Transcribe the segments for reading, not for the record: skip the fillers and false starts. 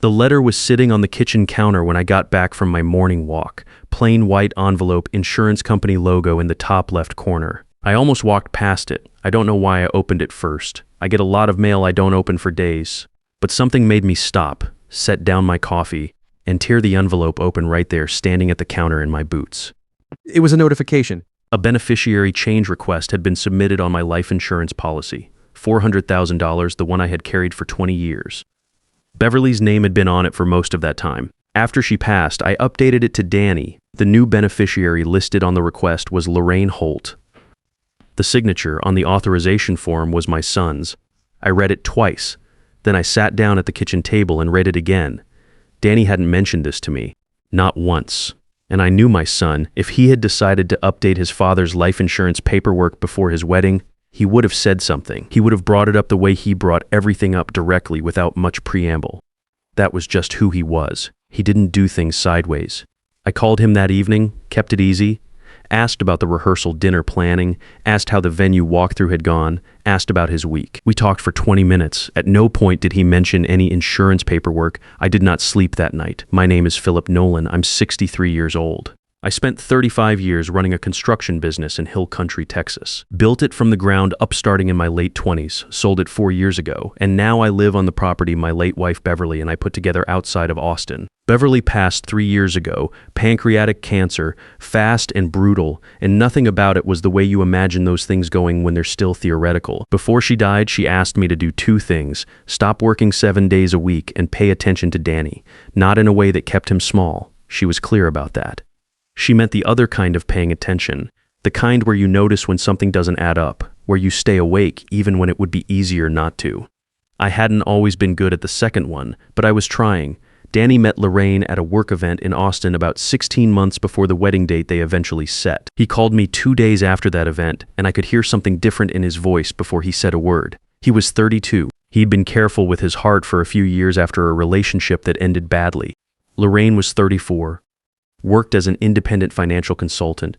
The letter was sitting on the kitchen counter when I got back from my morning walk. Plain white envelope, insurance company logo in the top left corner. I almost walked past it. I don't know why I opened it first. I get a lot of mail I don't open for days. But something made me stop, set down my coffee, and tear the envelope open right there, standing at the counter in my boots. It was a notification. A beneficiary change request had been submitted on my life insurance policy. $400,000, the one I had carried for 20 years. Beverly's name had been on it for most of that time. After she passed, I updated it to Danny. The new beneficiary listed on the request was Lorraine Holt. The signature on the authorization form was my son's. I read it twice. Then I sat down at the kitchen table and read it again. Danny hadn't mentioned this to me. Not once. And I knew my son, if he had decided to update his father's life insurance paperwork before his wedding, he would have said something. He would have brought it up the way he brought everything up directly without much preamble. That was just who he was. He didn't do things sideways. I called him that evening, kept it easy, asked about the rehearsal dinner planning, asked how the venue walkthrough had gone, asked about his week. We talked for 20 minutes. At no point did he mention any insurance paperwork. I did not sleep that night. My name is Philip Nolan. I'm 63 years old. I spent 35 years running a construction business in Hill Country, Texas. Built it from the ground up starting in my late 20s, sold it 4 years ago, and now I live on the property my late wife Beverly and I put together outside of Austin. Beverly passed 3 years ago, pancreatic cancer, fast and brutal, and nothing about it was the way you imagine those things going when they're still theoretical. Before she died, she asked me to do 2 things: stop working 7 days a week and pay attention to Danny, not in a way that kept him small. She was clear about that. She meant the other kind of paying attention, the kind where you notice when something doesn't add up, where you stay awake even when it would be easier not to. I hadn't always been good at the second one, but I was trying. Danny met Lorraine at a work event in Austin about 16 months before the wedding date they eventually set. He called me 2 days after that event, and I could hear something different in his voice before he said a word. He was 32. He'd been careful with his heart for a few years after a relationship that ended badly. Lorraine was 34. Worked as an independent financial consultant.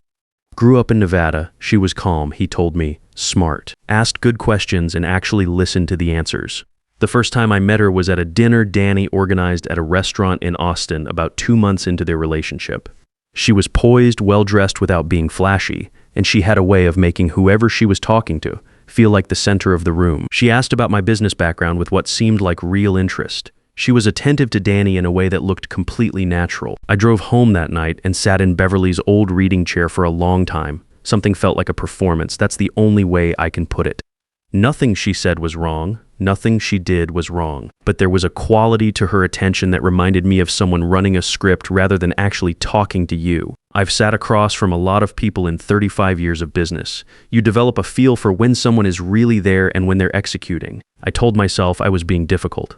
Grew up in Nevada. She was calm, he told me, smart, asked good questions and actually listened to the answers. The first time I met her was at a dinner Danny organized at a restaurant in Austin about 2 months into their relationship. She was poised, well-dressed without being flashy, and she had a way of making whoever she was talking to feel like the center of the room. She asked about my business background with what seemed like real interest. She was attentive to Danny in a way that looked completely natural. I drove home that night and sat in Beverly's old reading chair for a long time. Something felt like a performance. That's the only way I can put it. Nothing she said was wrong. Nothing she did was wrong. But there was a quality to her attention that reminded me of someone running a script rather than actually talking to you. I've sat across from a lot of people in 35 years of business. You develop a feel for when someone is really there and when they're executing. I told myself I was being difficult.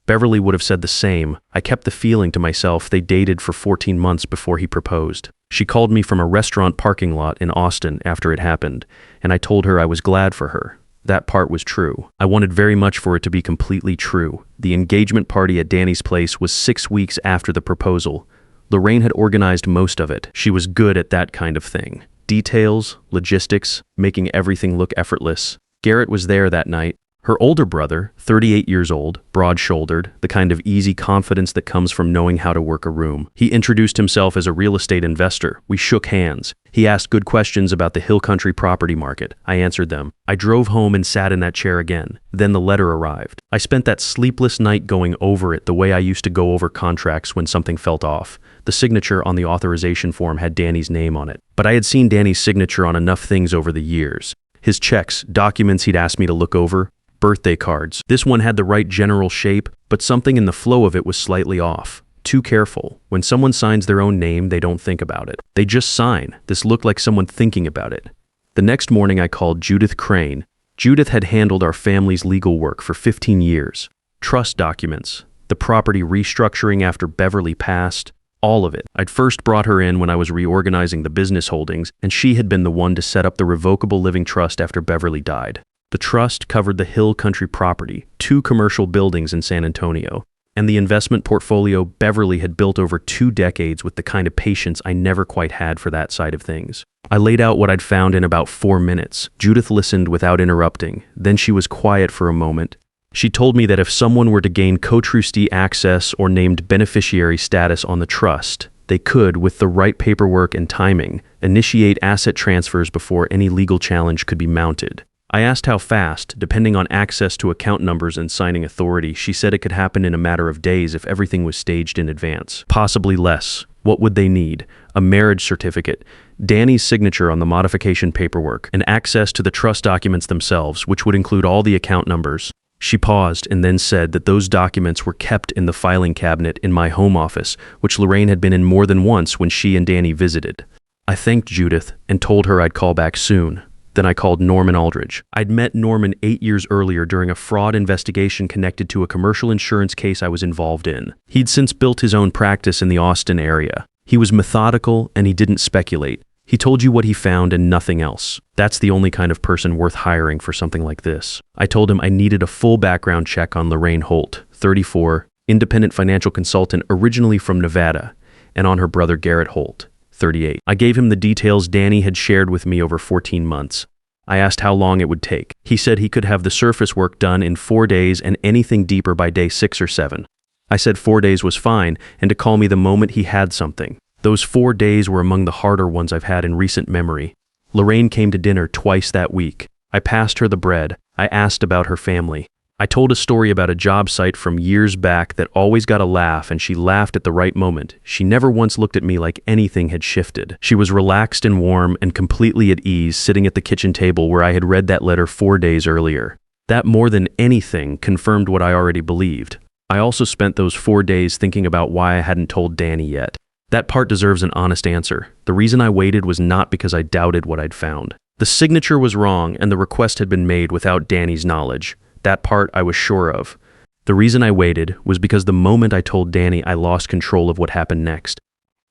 Beverly would have said the same. I kept the feeling to myself. They dated for 14 months before he proposed. She called me from a restaurant parking lot in Austin after it happened, and I told her I was glad for her. That part was true. I wanted very much for it to be completely true. The engagement party at Danny's place was 6 weeks after the proposal. Lorraine had organized most of it. She was good at that kind of thing. Details, logistics, making everything look effortless. Garrett was there that night. Her older brother, 38 years old, broad-shouldered, the kind of easy confidence that comes from knowing how to work a room. He introduced himself as a real estate investor. We shook hands. He asked good questions about the Hill Country property market. I answered them. I drove home and sat in that chair again. Then the letter arrived. I spent that sleepless night going over it the way I used to go over contracts when something felt off. The signature on the authorization form had Danny's name on it. But I had seen Danny's signature on enough things over the years. His checks, documents he'd asked me to look over, birthday cards. This one had the right general shape, but something in the flow of it was slightly off. Too careful. When someone signs their own name, they don't think about it. They just sign. This looked like someone thinking about it. The next morning I called Judith Crane. Judith had handled our family's legal work for 15 years. Trust documents, the property restructuring after Beverly passed, all of it. I'd first brought her in when I was reorganizing the business holdings, and she had been the one to set up the revocable living trust after Beverly died. The trust covered the Hill Country property, 2 commercial buildings in San Antonio, and the investment portfolio Beverly had built over 2 decades with the kind of patience I never quite had for that side of things. I laid out what I'd found in about 4 minutes. Judith listened without interrupting. Then she was quiet for a moment. She told me that if someone were to gain co-trustee access or named beneficiary status on the trust, they could, with the right paperwork and timing, initiate asset transfers before any legal challenge could be mounted. I asked how fast, depending on access to account numbers and signing authority. She said it could happen in a matter of days if everything was staged in advance. Possibly less. What would they need? A marriage certificate, Danny's signature on the modification paperwork, and access to the trust documents themselves, which would include all the account numbers. She paused and then said that those documents were kept in the filing cabinet in my home office, which Lorraine had been in more than once when she and Danny visited. I thanked Judith and told her I'd call back soon. Then I called Norman Aldridge. I'd met Norman 8 years earlier during a fraud investigation connected to a commercial insurance case I was involved in. He'd since built his own practice in the Austin area. He was methodical and he didn't speculate. He told you what he found and nothing else. That's the only kind of person worth hiring for something like this. I told him I needed a full background check on Lorraine Holt, 34, independent financial consultant originally from Nevada, and on her brother Garrett Holt, 38. I gave him the details Danny had shared with me over 14 months. I asked how long it would take. He said he could have the surface work done in 4 days and anything deeper by day 6 or 7. I said 4 days was fine and to call me the moment he had something. Those 4 days were among the harder ones I've had in recent memory. Lorraine came to dinner twice that week. I passed her the bread. I asked about her family. I told a story about a job site from years back that always got a laugh, and she laughed at the right moment. She never once looked at me like anything had shifted. She was relaxed and warm and completely at ease sitting at the kitchen table where I had read that letter 4 days earlier. That more than anything confirmed what I already believed. I also spent those 4 days thinking about why I hadn't told Danny yet. That part deserves an honest answer. The reason I waited was not because I doubted what I'd found. The signature was wrong and the request had been made without Danny's knowledge. That part I was sure of. The reason I waited was because the moment I told Danny, I lost control of what happened next.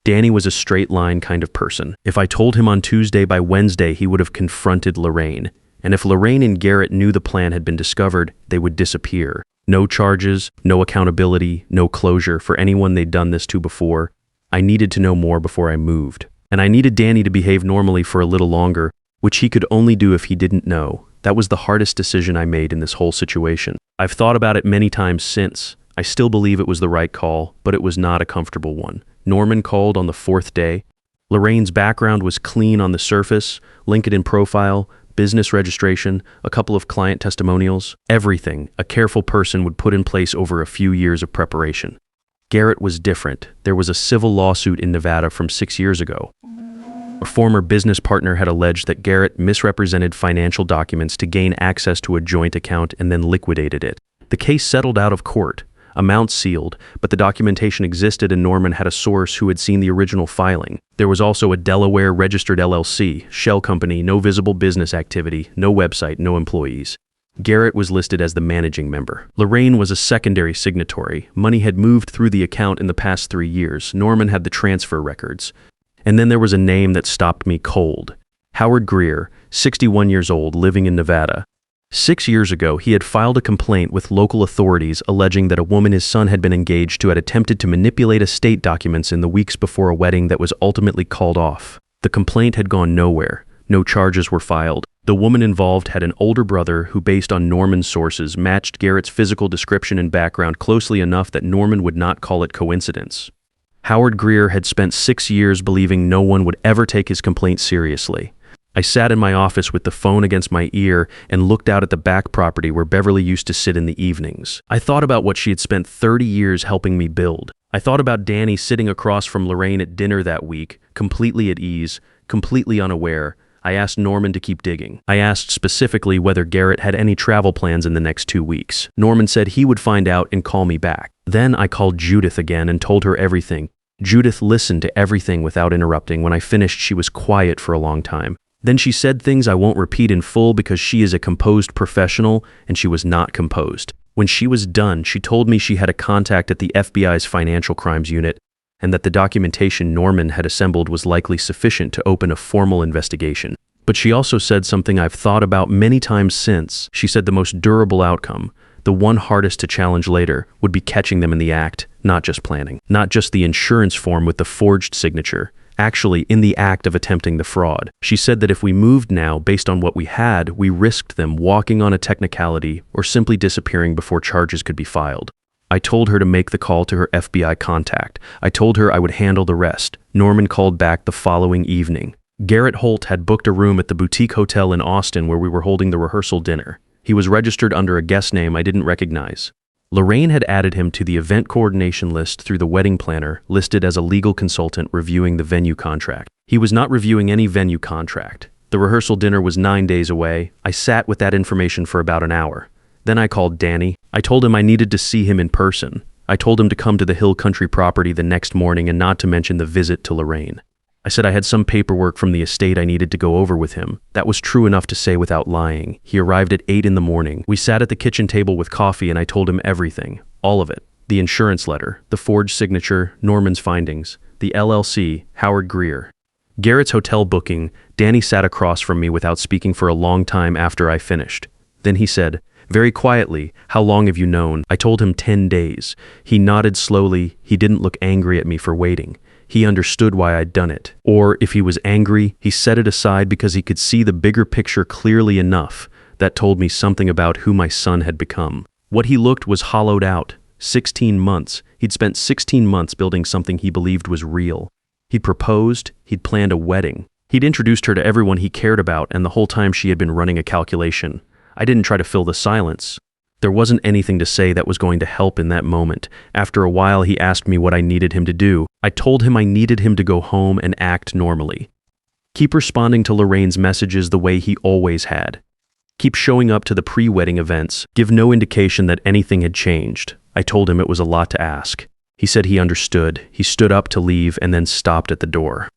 Danny was a straight line kind of person. If I told him on Tuesday, by Wednesday he would have confronted Lorraine. And if Lorraine and Garrett knew the plan had been discovered, they would disappear. No charges, no accountability, no closure for anyone they'd done this to before. I needed to know more before I moved. And I needed Danny to behave normally for a little longer, which he could only do if he didn't know. That was the hardest decision I made in this whole situation. I've thought about it many times since. I still believe it was the right call, but it was not a comfortable one. Norman called on the 4th day. Lorraine's background was clean on the surface, LinkedIn profile, business registration, a couple of client testimonials, everything a careful person would put in place over a few years of preparation. Garrett was different. There was a civil lawsuit in Nevada from 6 years ago. A former business partner had alleged that Garrett misrepresented financial documents to gain access to a joint account and then liquidated it. The case settled out of court, amounts sealed, but the documentation existed and Norman had a source who had seen the original filing. There was also a Delaware registered LLC, shell company, no visible business activity, no website, no employees. Garrett was listed as the managing member. Lorraine was a secondary signatory. Money had moved through the account in the past 3 years. Norman had the transfer records. And then there was a name that stopped me cold. Howard Greer, 61 years old, living in Nevada. 6 years ago, he had filed a complaint with local authorities alleging that a woman his son had been engaged to had attempted to manipulate estate documents in the weeks before a wedding that was ultimately called off. The complaint had gone nowhere. No charges were filed. The woman involved had an older brother who, based on Norman's sources, matched Garrett's physical description and background closely enough that Norman would not call it coincidence. Howard Greer had spent 6 years believing no one would ever take his complaint seriously. I sat in my office with the phone against my ear and looked out at the back property where Beverly used to sit in the evenings. I thought about what she had spent 30 years helping me build. I thought about Danny sitting across from Lorraine at dinner that week, completely at ease, completely unaware. I asked Norman to keep digging. I asked specifically whether Garrett had any travel plans in the next 2 weeks. Norman said he would find out and call me back. Then I called Judith again and told her everything. Judith listened to everything without interrupting. When I finished, she was quiet for a long time. Then she said things I won't repeat in full because she is a composed professional and she was not composed. When she was done, she told me she had a contact at the FBI's Financial Crimes Unit and that the documentation Norman had assembled was likely sufficient to open a formal investigation. But she also said something I've thought about many times since. She said the most durable outcome, the one hardest to challenge later, would be catching them in the act, not just planning. Not just the insurance form with the forged signature, actually in the act of attempting the fraud. She said that if we moved now based on what we had, we risked them walking on a technicality or simply disappearing before charges could be filed. I told her to make the call to her FBI contact. I told her I would handle the rest. Norman called back the following evening. Garrett Holt had booked a room at the boutique hotel in Austin where we were holding the rehearsal dinner. He was registered under a guest name I didn't recognize. Lorraine had added him to the event coordination list through the wedding planner, listed as a legal consultant reviewing the venue contract. He was not reviewing any venue contract. The rehearsal dinner was 9 days away. I sat with that information for about an hour. Then I called Danny. I told him I needed to see him in person. I told him to come to the Hill Country property the next morning and not to mention the visit to Lorraine. I said I had some paperwork from the estate I needed to go over with him. That was true enough to say without lying. He arrived at 8 in the morning. We sat at the kitchen table with coffee and I told him everything. All of it. The insurance letter, the forged signature, Norman's findings, the LLC, Howard Greer. Garrett's hotel booking. Danny sat across from me without speaking for a long time after I finished. Then he said, very quietly, "How long have you known?" I told him 10 days. He nodded slowly. He didn't look angry at me for waiting. He understood why I'd done it. Or if he was angry, he set it aside because he could see the bigger picture clearly enough. That told me something about who my son had become. What he looked was hollowed out. 16 months. He'd spent 16 months building something he believed was real. He'd proposed. He'd planned a wedding. He'd introduced her to everyone he cared about, and the whole time she had been running a calculation. I didn't try to fill the silence. There wasn't anything to say that was going to help in that moment. After a while, he asked me what I needed him to do. I told him I needed him to go home and act normally. Keep responding to Lorraine's messages the way he always had. Keep showing up to the pre-wedding events. Give no indication that anything had changed. I told him it was a lot to ask. He said he understood. He stood up to leave and then stopped at the door.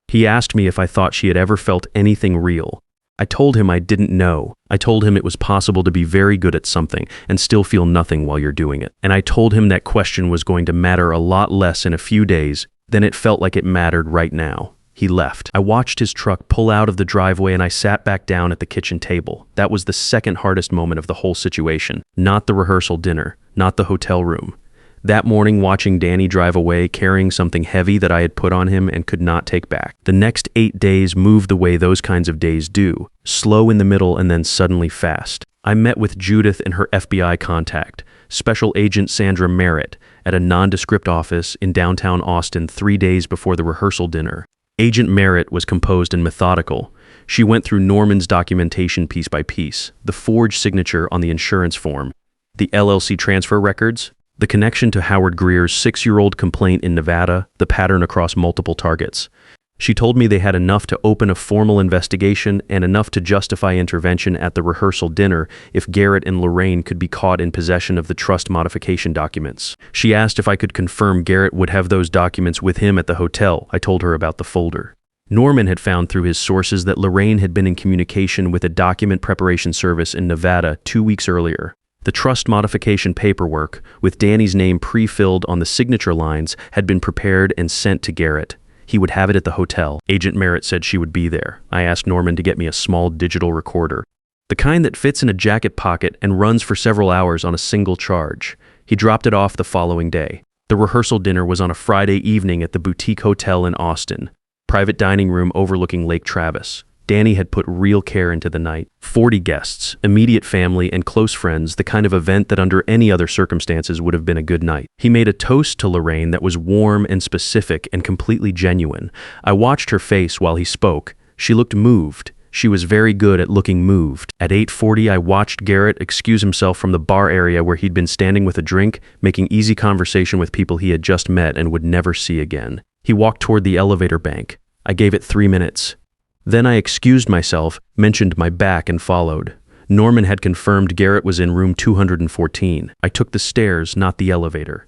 He asked me if I thought she had ever felt anything real. I told him I didn't know. I told him it was possible to be very good at something and still feel nothing while you're doing it. And I told him that question was going to matter a lot less in a few days than it felt like it mattered right now. He left. I watched his truck pull out of the driveway and I sat back down at the kitchen table. That was the second hardest moment of the whole situation. Not the rehearsal dinner, not the hotel room. That morning, watching Danny drive away carrying something heavy that I had put on him and could not take back. The next 8 days moved the way those kinds of days do, slow in the middle and then suddenly fast. I met with Judith and her FBI contact, Special Agent Sandra Merritt, at a nondescript office in downtown Austin 3 days before the rehearsal dinner. Agent Merritt was composed and methodical. She went through Norman's documentation piece by piece, the forged signature on the insurance form, the LLC transfer records, the connection to Howard Greer's 6-year-old complaint in Nevada, the pattern across multiple targets. She told me they had enough to open a formal investigation and enough to justify intervention at the rehearsal dinner if Garrett and Lorraine could be caught in possession of the trust modification documents. She asked if I could confirm Garrett would have those documents with him at the hotel. I told her about the folder. Norman had found through his sources that Lorraine had been in communication with a document preparation service in Nevada 2 weeks earlier. The trust modification paperwork, with Danny's name pre-filled on the signature lines, had been prepared and sent to Garrett. He would have it at the hotel. Agent Merritt said she would be there. I asked Norman to get me a small digital recorder, the kind that fits in a jacket pocket and runs for several hours on a single charge. He dropped it off the following day. The rehearsal dinner was on a Friday evening at the boutique hotel in Austin, private dining room overlooking Lake Travis. Danny had put real care into the night. 40 guests, immediate family, and close friends, the kind of event that under any other circumstances would have been a good night. He made a toast to Lorraine that was warm and specific and completely genuine. I watched her face while he spoke. She looked moved. She was very good at looking moved. At 8:40, I watched Garrett excuse himself from the bar area where he'd been standing with a drink, making easy conversation with people he had just met and would never see again. He walked toward the elevator bank. I gave it 3 minutes. Then I excused myself, mentioned my back, and followed. Norman had confirmed Garrett was in room 214. I took the stairs, not the elevator.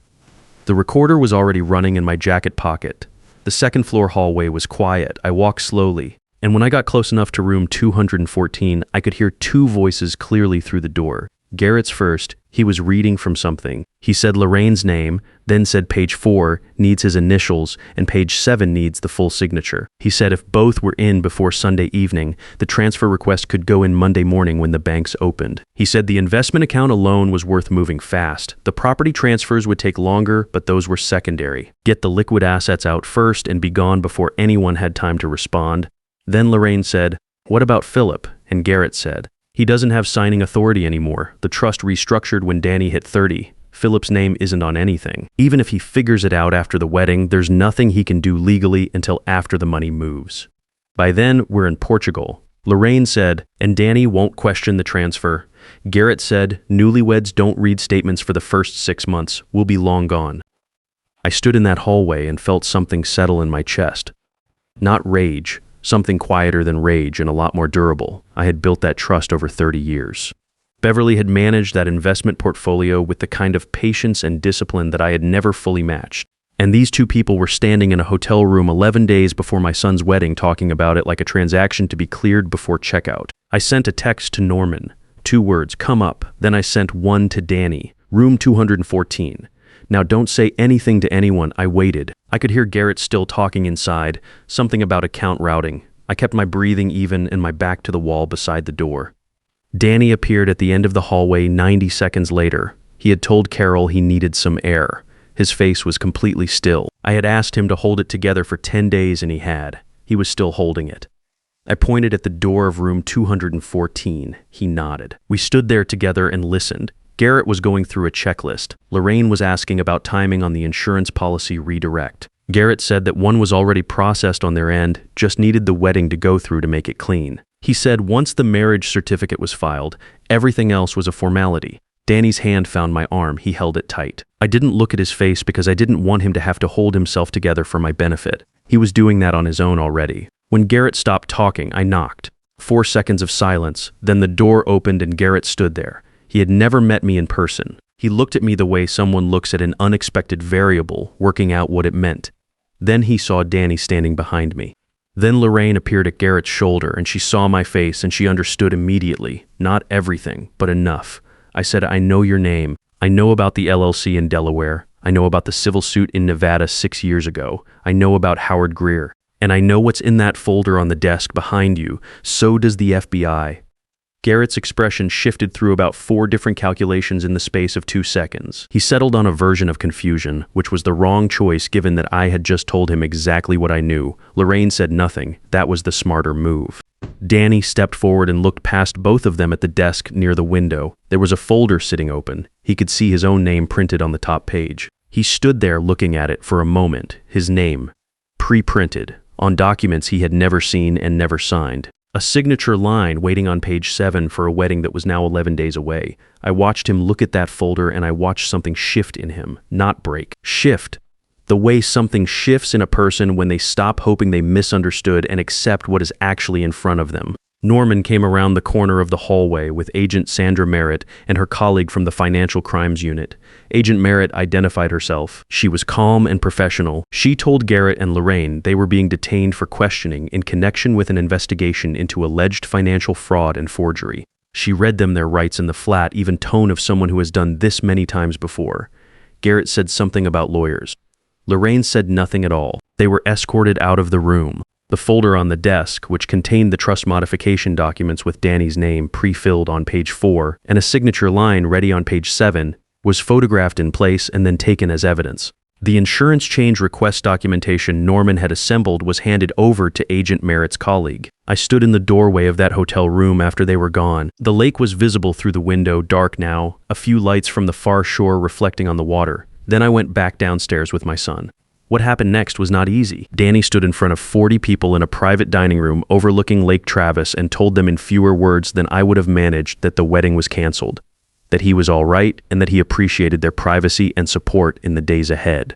The recorder was already running in my jacket pocket. The second-floor hallway was quiet. I walked slowly, and when I got close enough to room 214, I could hear 2 voices clearly through the door. Garrett's first, He was reading from something. He said Lorraine's name, then said page 4 needs his initials and page 7 needs the full signature. He said if both were in before Sunday evening, the transfer request could go in Monday morning when the banks opened. He said the investment account alone was worth moving fast. The property transfers would take longer, but those were secondary. Get the liquid assets out first and be gone before anyone had time to respond. Then Lorraine said, "What about Philip?" And Garrett said, "He doesn't have signing authority anymore. The trust restructured when Danny hit 30. Philip's name isn't on anything. Even if he figures it out after the wedding, there's nothing he can do legally until after the money moves." By then, we're in Portugal. Lorraine said, "And Danny won't question the transfer." Garrett said, "Newlyweds don't read statements for the first 6 months. We'll be long gone." I stood in that hallway and felt something settle in my chest. Not rage. Something quieter than rage and a lot more durable. I had built that trust over 30 years. Beverly had managed that investment portfolio with the kind of patience and discipline that I had never fully matched. And these two people were standing in a hotel room 11 days before my son's wedding talking about it like a transaction to be cleared before checkout. I sent a text to Norman. 2 words, "Come up." Then I sent one to Danny. "Room 214. Now don't say anything to anyone." I waited. I could hear Garrett still talking inside, something about account routing. I kept my breathing even and my back to the wall beside the door. Danny appeared at the end of the hallway 90 seconds later. He had told Carol he needed some air. His face was completely still. I had asked him to hold it together for 10 days and he had. He was still holding it. I pointed at the door of room 214. He nodded. We stood there together and listened. Garrett was going through a checklist. Lorraine was asking about timing on the insurance policy redirect. Garrett said that one was already processed on their end, just needed the wedding to go through to make it clean. He said once the marriage certificate was filed, everything else was a formality. Danny's hand found my arm. He held it tight. I didn't look at his face because I didn't want him to have to hold himself together for my benefit. He was doing that on his own already. When Garrett stopped talking, I knocked. 4 seconds of silence, then the door opened and Garrett stood there. He had never met me in person. He looked at me the way someone looks at an unexpected variable, working out what it meant. Then he saw Danny standing behind me. Then Lorraine appeared at Garrett's shoulder and she saw my face and she understood immediately. Not everything, but enough. I said, "I know your name. I know about the LLC in Delaware. I know about the civil suit in Nevada 6 years ago. I know about Howard Greer. And I know what's in that folder on the desk behind you. So does the FBI. Garrett's expression shifted through about 4 different calculations in the space of 2 seconds. He settled on a version of confusion, which was the wrong choice given that I had just told him exactly what I knew. Lorraine said nothing. That was the smarter move. Danny stepped forward and looked past both of them at the desk near the window. There was a folder sitting open. He could see his own name printed on the top page. He stood there looking at it for a moment, his name, pre-printed, on documents he had never seen and never signed. A signature line waiting on page 7 for a wedding that was now 11 days away. I watched him look at that folder and I watched something shift in him, not break. Shift. The way something shifts in a person when they stop hoping they misunderstood and accept what is actually in front of them. Norman came around the corner of the hallway with Agent Sandra Merritt and her colleague from the Financial Crimes Unit. Agent Merritt identified herself. She was calm and professional. She told Garrett and Lorraine they were being detained for questioning in connection with an investigation into alleged financial fraud and forgery. She read them their rights in the flat, even tone of someone who has done this many times before. Garrett said something about lawyers. Lorraine said nothing at all. They were escorted out of the room. The folder on the desk, which contained the trust modification documents with Danny's name pre-filled on page 4 and a signature line ready on page 7, was photographed in place and then taken as evidence. The insurance change request documentation Norman had assembled was handed over to Agent Merritt's colleague. I stood in the doorway of that hotel room after they were gone. The lake was visible through the window, dark now, a few lights from the far shore reflecting on the water. Then I went back downstairs with my son. What happened next was not easy. Danny stood in front of 40 people in a private dining room overlooking Lake Travis and told them in fewer words than I would have managed that the wedding was canceled, that he was all right, and that he appreciated their privacy and support in the days ahead.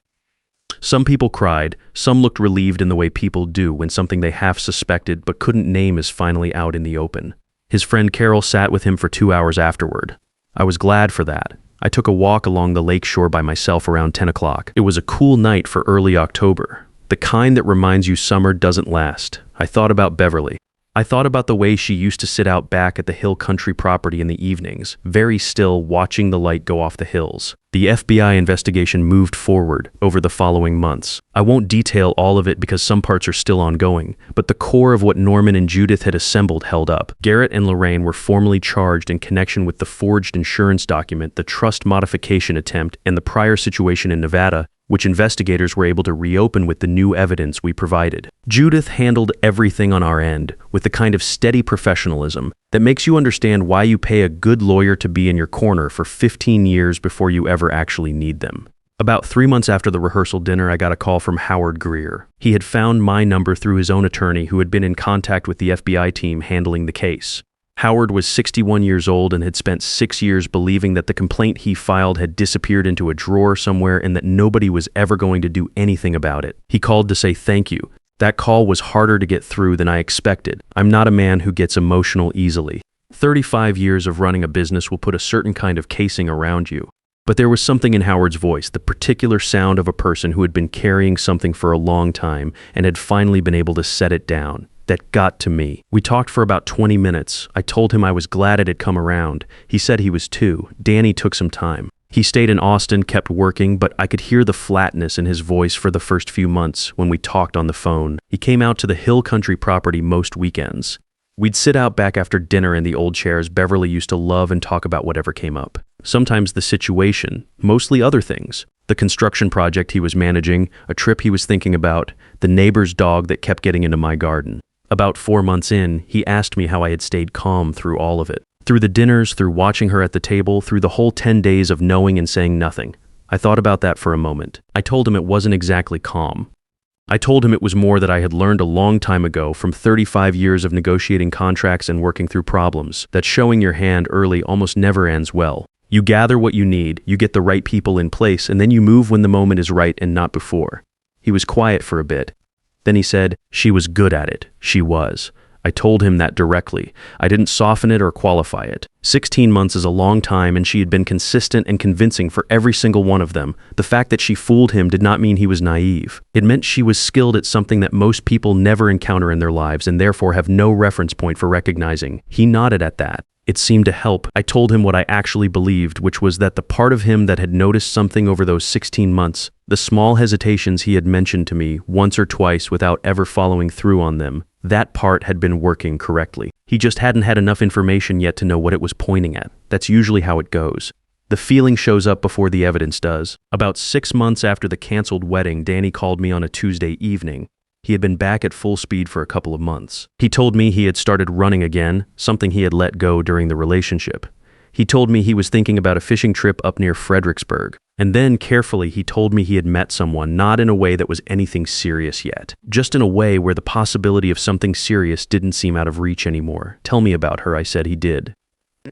Some people cried, some looked relieved in the way people do when something they half suspected but couldn't name is finally out in the open. His friend Carol sat with him for 2 hours afterward. I was glad for that. I took a walk along the lake shore by myself around 10 o'clock. It was a cool night for early October, the kind that reminds you summer doesn't last. I thought about Beverly. I thought about the way she used to sit out back at the Hill Country property in the evenings, very still, watching the light go off the hills. The FBI investigation moved forward over the following months. I won't detail all of it because some parts are still ongoing, but the core of what Norman and Judith had assembled held up. Garrett and Lorraine were formally charged in connection with the forged insurance document, the trust modification attempt, and the prior situation in Nevada, which investigators were able to reopen with the new evidence we provided. Judith handled everything on our end with the kind of steady professionalism that makes you understand why you pay a good lawyer to be in your corner for 15 years before you ever actually need them. About 3 months after the rehearsal dinner, I got a call from Howard Greer. He had found my number through his own attorney who had been in contact with the FBI team handling the case. Howard was 61 years old and had spent 6 years believing that the complaint he filed had disappeared into a drawer somewhere and that nobody was ever going to do anything about it. He called to say thank you. That call was harder to get through than I expected. I'm not a man who gets emotional easily. 35 years of running a business will put a certain kind of casing around you. But there was something in Howard's voice, the particular sound of a person who had been carrying something for a long time and had finally been able to set it down. That got to me. We talked for about 20 minutes. I told him I was glad it had come around. He said he was too. Danny took some time. He stayed in Austin, kept working, but I could hear the flatness in his voice for the first few months when we talked on the phone. He came out to the Hill Country property most weekends. We'd sit out back after dinner in the old chairs Beverly used to love and talk about whatever came up. Sometimes the situation, mostly other things. The construction project he was managing, a trip he was thinking about, the neighbor's dog that kept getting into my garden. About 4 months in, he asked me how I had stayed calm through all of it. Through the dinners, through watching her at the table, through the whole 10 days of knowing and saying nothing. I thought about that for a moment. I told him it wasn't exactly calm. I told him it was more that I had learned a long time ago from 35 years of negotiating contracts and working through problems, that showing your hand early almost never ends well. You gather what you need, you get the right people in place, and then you move when the moment is right and not before. He was quiet for a bit. Then he said, she was good at it. She was. I told him that directly. I didn't soften it or qualify it. 16 months is a long time, and she had been consistent and convincing for every single one of them. The fact that she fooled him did not mean he was naive. It meant she was skilled at something that most people never encounter in their lives and therefore have no reference point for recognizing. He nodded at that. It seemed to help. I told him what I actually believed, which was that the part of him that had noticed something over those 16 months, the small hesitations he had mentioned to me once or twice without ever following through on them, that part had been working correctly. He just hadn't had enough information yet to know what it was pointing at. That's usually how it goes. The feeling shows up before the evidence does. About 6 months after the canceled wedding, Danny called me on a Tuesday evening. He had been back at full speed for a couple of months. He told me he had started running again, something he had let go during the relationship. He told me he was thinking about a fishing trip up near Fredericksburg. And then, carefully, he told me he had met someone, not in a way that was anything serious yet. Just in a way where the possibility of something serious didn't seem out of reach anymore. Tell me about her, I said he did.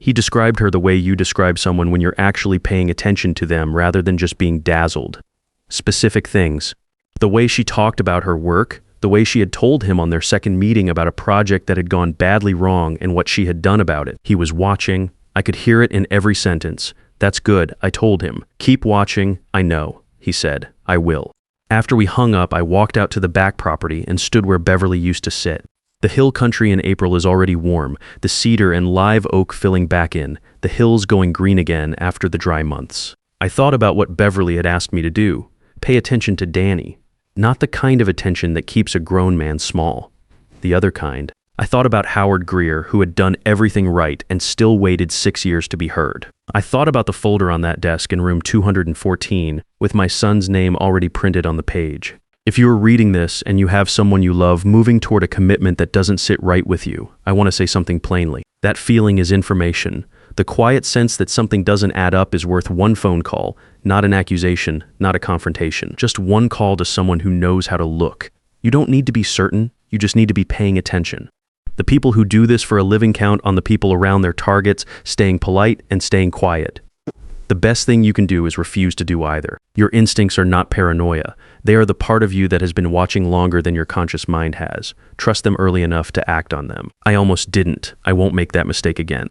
He described her the way you describe someone when you're actually paying attention to them rather than just being dazzled. Specific things. The way she talked about her work, the way she had told him on their second meeting about a project that had gone badly wrong and what she had done about it. He was watching. I could hear it in every sentence. That's good, I told him. Keep watching. I know, he said. I will. After we hung up, I walked out to the back property and stood where Beverly used to sit. The hill country in April is already warm, the cedar and live oak filling back in, the hills going green again after the dry months. I thought about what Beverly had asked me to do. Pay attention to Danny. Not the kind of attention that keeps a grown man small. The other kind. I thought about Howard Greer, who had done everything right and still waited 6 years to be heard. I thought about the folder on that desk in room 214, with my son's name already printed on the page. If you are reading this and you have someone you love moving toward a commitment that doesn't sit right with you, I want to say something plainly. That feeling is information. The quiet sense that something doesn't add up is worth one phone call, not an accusation, not a confrontation. Just one call to someone who knows how to look. You don't need to be certain, you just need to be paying attention. The people who do this for a living count on the people around their targets, staying polite and staying quiet. The best thing you can do is refuse to do either. Your instincts are not paranoia. They are the part of you that has been watching longer than your conscious mind has. Trust them early enough to act on them. I almost didn't. I won't make that mistake again.